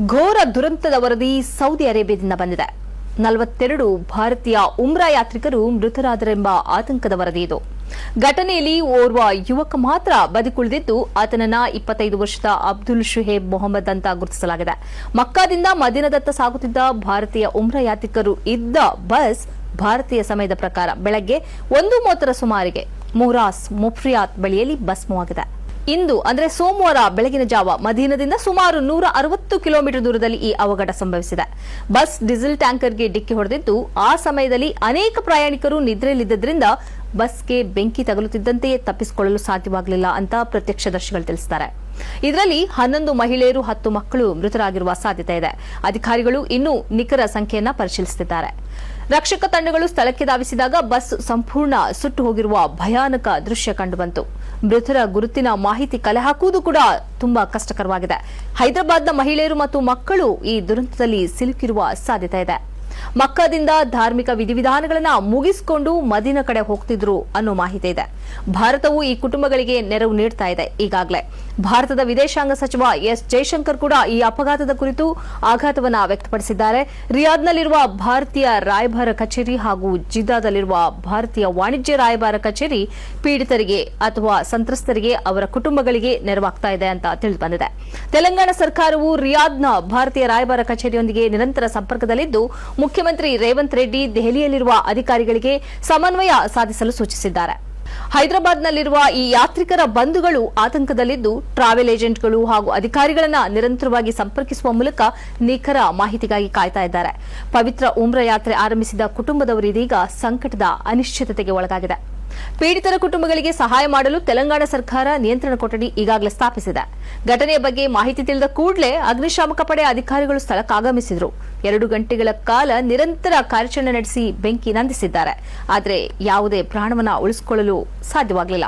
ಘೋರ ದುರಂತದ ವರದಿ ಸೌದಿ ಅರೇಬಿಯಾದಿಂದ ಬಂದಿದೆ. 42 ಭಾರತೀಯ ಉಮ್ರಾ ಯಾತ್ರಿಕರು ಮೃತರಾದರೆಂಬ ಆತಂಕದ ವರದಿ ಇದು. ಘಟನೆಯಲ್ಲಿ ಓರ್ವ ಯುವಕ ಮಾತ್ರ ಬದುಕುಳಿದಿದ್ದು, ಆತನನ್ನ 25 ವರ್ಷದ ಅಬ್ದುಲ್ ಶುಹೇಬ್ ಮೊಹಮ್ಮದ್ ಅಂತ ಗುರುತಿಸಲಾಗಿದೆ. ಮಕ್ಕಾದಿಂದ ಮದೀನಾದತ್ತ ಸಾಗುತ್ತಿದ್ದ ಭಾರತೀಯ ಉಮ್ರಾ ಯಾತ್ರಿಕರು ಇದ್ದ ಬಸ್ ಭಾರತೀಯ ಸಮಯದ ಪ್ರಕಾರ ಬೆಳಗ್ಗೆ 1:30 ಸುಮಾರಿಗೆ ಮುರಾಸ್ ಮುಫ್ರಿಯಾತ್ ಬಳಿಯಲ್ಲಿ ಭಸ್ಮವಾಗಿದೆ. ಇಂದು ಅಂದರೆ ಸೋಮವಾರ ಬೆಳಗಿನ ಜಾವ ಮದೀನಾದಿಂದ ಸುಮಾರು 160 ಕಿಲೋಮೀಟರ್ ದೂರದಲ್ಲಿ ಈ ಅವಘಡ ಸಂಭವಿಸಿದೆ. ಬಸ್ ಡೀಸೆಲ್ ಟ್ಯಾಂಕರ್ಗೆ ಡಿಕ್ಕಿ ಹೊಡೆದಿದ್ದು, ಆ ಸಮಯದಲ್ಲಿ ಅನೇಕ ಪ್ರಯಾಣಿಕರು ನಿದ್ರೆಯಲ್ಲಿದ್ದರಿಂದ ಬಸ್ಗೆ ಬೆಂಕಿ ತಗುಲುತ್ತಿದ್ದಂತೆಯೇ ತಪ್ಪಿಸಿಕೊಳ್ಳಲು ಸಾಧ್ಯವಾಗಲಿಲ್ಲ ಅಂತ ಪ್ರತ್ಯಕ್ಷದರ್ಶಿಗಳು ತಿಳಿಸಿದ್ದಾರೆ. ಇದರಲ್ಲಿ 11 ಮಹಿಳೆಯರು 10 ಮಕ್ಕಳು ಮೃತರಾಗಿರುವ ಸಾಧ್ಯತೆ ಇದೆ. ಅಧಿಕಾರಿಗಳು ಇನ್ನೂ ನಿಖರ ಸಂಖ್ಯೆಯನ್ನು ಪರಿಶೀಲಿಸುತ್ತಿದ್ದಾರೆ. ರಕ್ಷಕ ತಂಡಗಳು ಸ್ಥಳಕ್ಕೆ ಧಾವಿಸಿದಾಗ ಬಸ್ ಸಂಪೂರ್ಣ ಸುಟ್ಟು ಹೋಗಿರುವ ಭಯಾನಕ ದೃಶ್ಯ ಕಂಡುಬಂತು. ಮೃತರ ಗುರುತಿನ ಮಾಹಿತಿ ಕಲೆ ಹಾಕುವುದು ಕೂಡ ತುಂಬಾ ಕಷ್ಟಕರವಾಗಿದೆ. ಹೈದರಾಬಾದ್ನ ಮಹಿಳೆಯರು ಮತ್ತು ಮಕ್ಕಳು ಈ ದುರಂತದಲ್ಲಿ ಸಿಲುಕಿರುವ ಸಾಧ್ಯತೆ ಇದೆ. ಮಕ್ಕಾದಿಂದ ಧಾರ್ಮಿಕ ವಿಧಿವಿಧಾನಗಳನ್ನು ಮುಗಿಸಿಕೊಂಡು ಮದೀನಾ ಕಡೆ ಹೋಗ್ತಿದ್ರು ಅನ್ನೋ ಮಾಹಿತಿ ಇದೆ. ಭಾರತವು ಈ ಕುಟುಂಬಗಳಿಗೆ ನೆರವು ನೀಡ್ತಾ ಇದೆ. ಈಗಾಗಲೇ ಭಾರತದ ವಿದೇಶಾಂಗ ಸಚಿವ ಎಸ್ ಜೈಶಂಕರ್ ಕೂಡ ಈ ಅಪಘಾತದ ಕುರಿತು ಆಘಾತವನ್ನು ವ್ಯಕ್ತಪಡಿಸಿದ್ದಾರೆ. ರಿಯಾದ್ನಲ್ಲಿರುವ ಭಾರತೀಯ ರಾಯಭಾರ ಕಚೇರಿ ಹಾಗೂ ಜಿದ್ದಾದಲ್ಲಿರುವ ಭಾರತೀಯ ವಾಣಿಜ್ಯ ರಾಯಭಾರ ಕಚೇರಿ ಪೀಡಿತರಿಗೆ ಅಥವಾ ಸಂತ್ರಸ್ತರಿಗೆ ಅವರ ಕುಟುಂಬಗಳಿಗೆ ನೆರವಾಗ್ತಾ ಇದೆ ಅಂತ ತಿಳಿದುಬಂದಿದೆ. ತೆಲಂಗಾಣ ಸರ್ಕಾರವು ರಿಯಾದ್ನ ಭಾರತೀಯ ರಾಯಭಾರ ಕಚೇರಿಯೊಂದಿಗೆ ನಿರಂತರ ಸಂಪರ್ಕದಲ್ಲಿದ್ದು, ಮುಖ್ಯಮಂತ್ರಿ ರೇವಂತ್ ರೆಡ್ಡಿ ದೆಹಲಿಯಲ್ಲಿರುವ ಅಧಿಕಾರಿಗಳಿಗೆ ಸಮನ್ವಯ ಸಾಧಿಸಲು ಸೂಚಿಸಿದ್ದಾರೆ. ಹೈದರಾಬಾದ್ನಲ್ಲಿರುವ ಈ ಯಾತ್ರಿಕರ ಬಂಧುಗಳು ಆತಂಕದಲ್ಲಿದ್ದು, ಟ್ರಾವೆಲ್ ಏಜೆಂಟ್ಗಳು ಹಾಗೂ ಅಧಿಕಾರಿಗಳನ್ನು ನಿರಂತರವಾಗಿ ಸಂಪರ್ಕಿಸುವ ಮೂಲಕ ನಿಖರ ಮಾಹಿತಿಗಾಗಿ ಕಾಯ್ತಾ ಇದ್ದಾರೆ. ಪವಿತ್ರ ಉಮ್ರಾ ಯಾತ್ರೆ ಆರಂಭಿಸಿದ ಕುಟುಂಬದವರು ಇದೀಗ ಸಂಕಟದ ಅನಿಶ್ಚಿತತೆಗೆ ಒಳಗಾಗಿದೆ. ಪೀಡಿತರ ಕುಟುಂಬಗಳಿಗೆ ಸಹಾಯ ಮಾಡಲು ತೆಲಂಗಾಣ ಸರ್ಕಾರ ನಿಯಂತ್ರಣ ಕೊಠಡಿ ಈಗಾಗಲೇ ಸ್ಥಾಪಿಸಿದೆ. ಘಟನೆಯ ಬಗ್ಗೆ ಮಾಹಿತಿ ತಿಳಿದ ಕೂಡಲೇ ಅಗ್ನಿಶಾಮಕ ಪಡೆ ಅಧಿಕಾರಿಗಳು ಸ್ಥಳಕ್ಕಾಗಮಿಸಿದರು. 2 ಗಂಟೆಗಳ ಕಾಲ ನಿರಂತರ ಕಾರ್ಯಾಚರಣೆ ನಡೆಸಿ ಬೆಂಕಿ ನಂದಿಸಿದ್ದಾರೆ. ಆದರೆ ಯಾವುದೇ ಪ್ರಾಣವನ್ನ ಉಳಿಸಿಕೊಳ್ಳಲು ಸಾಧ್ಯವಾಗಲಿಲ್ಲ.